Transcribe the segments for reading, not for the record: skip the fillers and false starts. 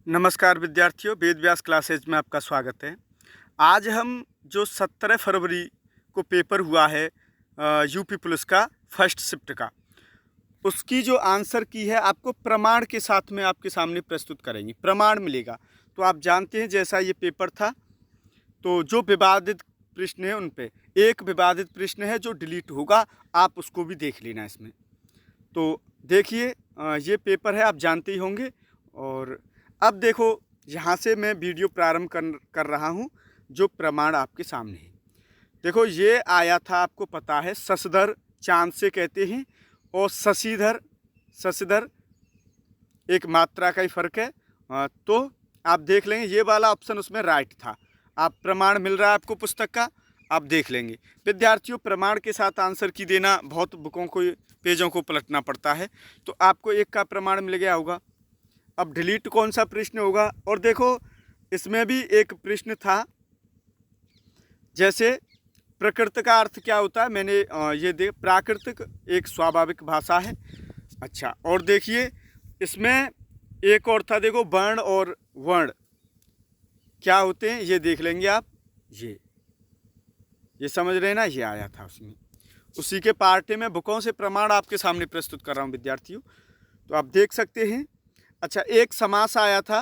नमस्कार विद्यार्थियों, वेद व्यास क्लासेज में आपका स्वागत है। आज हम जो 17 फरवरी को पेपर हुआ है यूपी पुलिस का फर्स्ट शिफ्ट का, उसकी जो आंसर की है आपको प्रमाण के साथ में आपके सामने प्रस्तुत करेंगे। प्रमाण मिलेगा। तो आप जानते हैं जैसा ये पेपर था, तो जो विवादित प्रश्न है उन पे एक विवादित प्रश्न है जो डिलीट होगा, आप उसको भी देख लेना इसमें। तो देखिए ये पेपर है, आप जानते ही होंगे। और अब देखो, यहाँ से मैं वीडियो प्रारंभ कर रहा हूँ। जो प्रमाण आपके सामने है, देखो ये आया था, आपको पता है शशधर चांद से कहते हैं, और शशिधर शशिधर एक मात्रा का ही फर्क है। तो आप देख लेंगे ये वाला ऑप्शन उसमें राइट था। आप प्रमाण मिल रहा है आपको पुस्तक का, आप देख लेंगे। विद्यार्थियों, प्रमाण के साथ आंसर की देना, बहुत बुकों को पेजों को पलटना पड़ता है। तो आपको एक का प्रमाण मिल गया होगा। अब डिलीट कौन सा प्रश्न होगा? और देखो इसमें भी एक प्रश्न था, जैसे प्रकृति का अर्थ क्या होता है। मैंने ये प्राकृतिक एक स्वाभाविक भाषा है। अच्छा, और देखिए इसमें एक और था, देखो वर्ण और वर्ण क्या होते हैं, ये देख लेंगे आप। ये समझ रहे हैं ना, ये आया था उसमें। उसी के पार्ट में बुकों से प्रमाण आपके सामने प्रस्तुत कर रहा हूँ विद्यार्थियों, तो आप देख सकते हैं। अच्छा, एक समास आया था,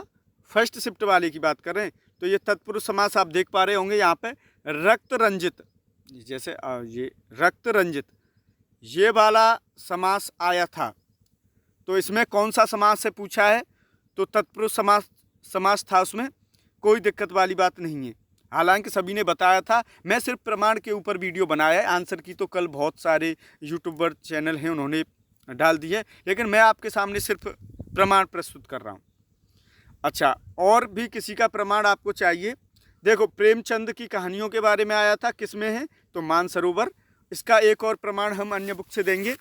फर्स्ट शिफ्ट वाले की बात कर रहे हैं, तो ये तत्पुरुष समास आप देख पा रहे होंगे यहाँ पे। रक्त रंजित, जैसे ये रक्त रंजित, ये वाला समास आया था। तो इसमें कौन सा समास से पूछा है? तो तत्पुरुष समास था, उसमें कोई दिक्कत वाली बात नहीं है। हालांकि सभी ने बताया था, मैं सिर्फ प्रमाण के ऊपर वीडियो बनाया है। आंसर की तो कल बहुत सारे यूट्यूबर चैनल हैं, उन्होंने डाल दी है, लेकिन मैं आपके सामने सिर्फ प्रमाण प्रस्तुत कर रहा हूँ। अच्छा, और भी किसी का प्रमाण आपको चाहिए? देखो प्रेमचंद की कहानियों के बारे में आया था, किसमें है? तो मानसरोवर। इसका एक और प्रमाण हम अन्य बुक से देंगे,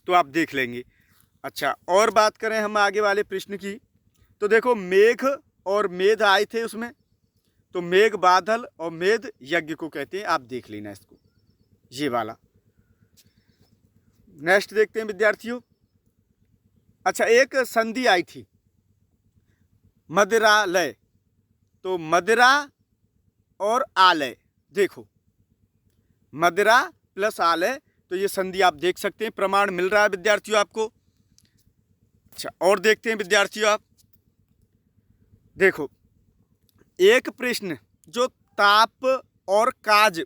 तो आप देख लेंगे। अच्छा, और बात करें हम आगे वाले प्रश्न की, तो देखो मेघ और मेध आए थे उसमें, तो मेघ बादल और मेध यज्ञ को कहते हैं, आप देख लेना इसको, ये वाला। नेक्स्ट देखते हैं विद्यार्थियों। अच्छा, एक संधि आई थी मदिरालय, तो मदिरा और आलय, देखो मदिरा प्लस आलय, तो ये संधि आप देख सकते हैं। प्रमाण मिल रहा है विद्यार्थियों आपको। अच्छा, और देखते हैं विद्यार्थियों, आप देखो एक प्रश्न जो ताप और काज,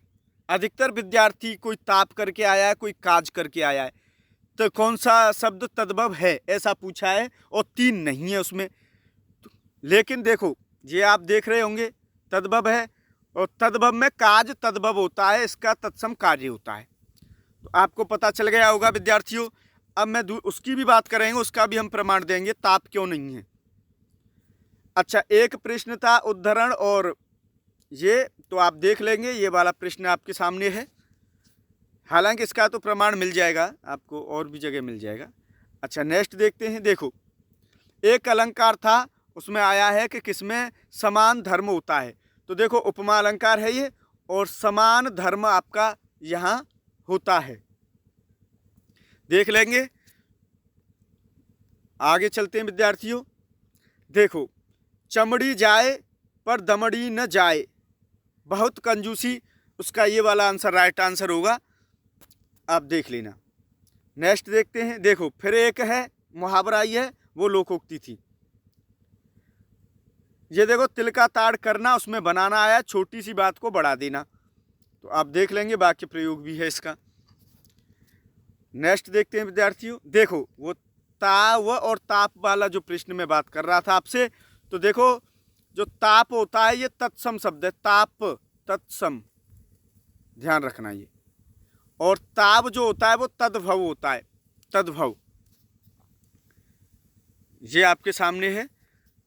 अधिकतर विद्यार्थी कोई ताप करके आया है, कोई काज करके आया है, तो कौन सा शब्द तद्भव है ऐसा पूछा है, और 3 नहीं है उसमें। लेकिन देखो ये आप देख रहे होंगे तद्भव है, और तद्भव में काज तद्भव होता है, इसका तत्सम कार्य होता है। तो आपको पता चल गया होगा विद्यार्थियों। अब मैं उसकी भी बात करेंगे, उसका भी हम प्रमाण देंगे, ताप क्यों नहीं है। अच्छा, एक प्रश्न था उद्धरण, और ये तो आप देख लेंगे, ये वाला प्रश्न आपके सामने है। हालांकि इसका तो प्रमाण मिल जाएगा आपको, और भी जगह मिल जाएगा। अच्छा, नेक्स्ट देखते हैं। देखो एक अलंकार था, उसमें आया है कि किसमें समान धर्म होता है, तो देखो उपमा अलंकार है ये, और समान धर्म आपका यहाँ होता है, देख लेंगे। आगे चलते हैं विद्यार्थियों। देखो चमड़ी जाए पर दमड़ी न जाए, बहुत कंजूसी, उसका ये वाला आंसर राइट आंसर होगा, आप देख लेना। नेक्स्ट देखते हैं। देखो फिर एक है मुहावरा, ये है वो लोकोक्ति थी। ये देखो तिल का ताड़ करना, उसमें बनाना आया, छोटी सी बात को बढ़ा देना, तो आप देख लेंगे, वाक्य प्रयोग भी है इसका। नेक्स्ट देखते हैं विद्यार्थियों। देखो वो ताव और ताप वाला जो प्रश्न में बात कर रहा था आपसे, तो देखो जो ताप होता है ये तत्सम शब्द है, ताप तत्सम, ध्यान रखना ये। और ताप जो होता है वो तद्भव होता है, तद्भव, ये आपके सामने है।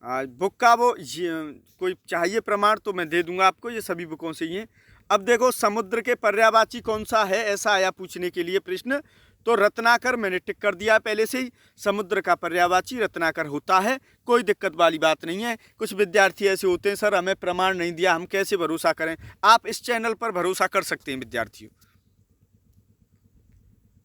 बुक का वो कोई चाहिए प्रमाण तो मैं दे दूंगा आपको, ये सभी बुकों से ही है। अब देखो समुद्र के पर्यायवाची कौन सा है, ऐसा आया पूछने के लिए प्रश्न, तो रत्नाकर मैंने टिक कर दिया पहले से ही। समुद्र का पर्यायवाची रत्नाकर होता है, कोई दिक्कत वाली बात नहीं है। कुछ विद्यार्थी ऐसे होते हैं, सर हमें प्रमाण नहीं दिया, हम कैसे भरोसा करें? आप इस चैनल पर भरोसा कर सकते हैं विद्यार्थियों।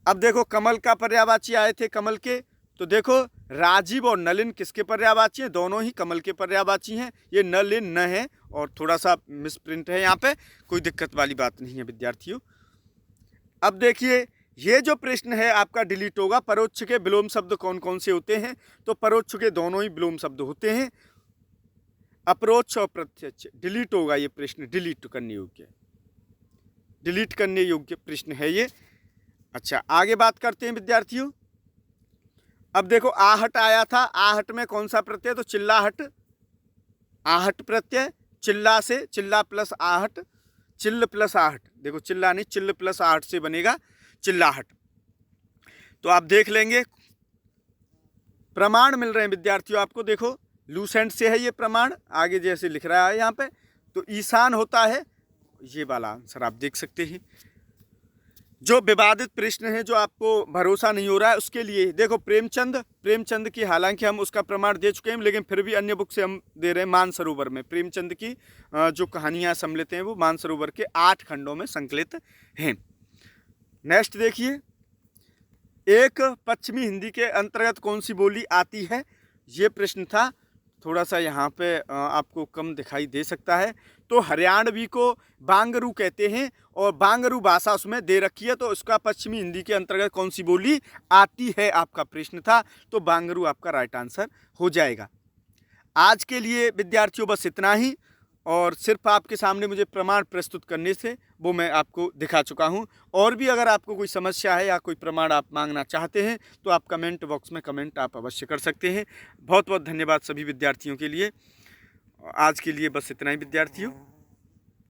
अब देखो कमल का पर्यायवाची आए थे, कमल के, तो देखो राजीव और नलिन किसके पर्यायवाची हैं? दोनों ही कमल के पर्यायवाची हैं। ये नलिन न है और थोड़ा सा मिसप्रिंट है यहाँ पे, कोई दिक्कत वाली बात नहीं है विद्यार्थियों। अब देखिए ये जो प्रश्न है आपका डिलीट होगा। परोक्ष के विलोम शब्द कौन कौन से होते हैं? तो परोक्ष के दोनों ही विलोम शब्द होते हैं, अप्रोक्ष और प्रत्यक्ष। डिलीट होगा ये प्रश्न, डिलीट करने योग्य, डिलीट करने योग्य प्रश्न है ये। अच्छा आगे बात करते हैं विद्यार्थियों। अब देखो आहट आया था, आहट में कौन सा प्रत्यय? तो चिल्लाहट, आहट प्रत्यय, चिल्ला से, चिल्ला प्लस आहट, चिल्ल प्लस आहट। देखो चिल्ला नहीं, चिल्ल प्लस आहट से बनेगा चिल्लाहट। तो आप देख लेंगे प्रमाण मिल रहे हैं विद्यार्थियों आपको। देखो लूसेंट से है ये प्रमाण, आगे जैसे लिख रहा है यहाँ पे। तो ईशान होता है, ये वाला आंसर आप देख सकते हैं। जो विवादित प्रश्न है, जो आपको भरोसा नहीं हो रहा है, उसके लिए देखो प्रेमचंद की, हालांकि हम उसका प्रमाण दे चुके हैं लेकिन फिर भी अन्य बुक से हम दे रहे हैं। मानसरोवर में प्रेमचंद की जो कहानियाँ सम्मिलित हैं वो मानसरोवर के 8 खंडों में संकलित हैं। नेक्स्ट देखिए, एक पश्चिमी हिंदी के अंतर्गत कौन सी बोली आती है? ये प्रश्न था। थोड़ा सा यहाँ पे आपको कम दिखाई दे सकता है। तो हरियाणवी को बांगरू कहते हैं और बांगरू भाषा उसमें दे रखी है। तो इसका पश्चिमी हिंदी के अंतर्गत कौन सी बोली आती है आपका प्रश्न था। तो बांगरू आपका राइट आंसर हो जाएगा। आज के लिए विद्यार्थियों बस इतना ही, और सिर्फ आपके सामने मुझे प्रमाण प्रस्तुत करने से वो मैं आपको दिखा चुका हूँ। और भी अगर आपको कोई समस्या है या कोई प्रमाण आप मांगना चाहते हैं तो आप कमेंट बॉक्स में कमेंट आप अवश्य कर सकते हैं। बहुत बहुत धन्यवाद सभी विद्यार्थियों के लिए। आज के लिए बस इतना ही विद्यार्थियों।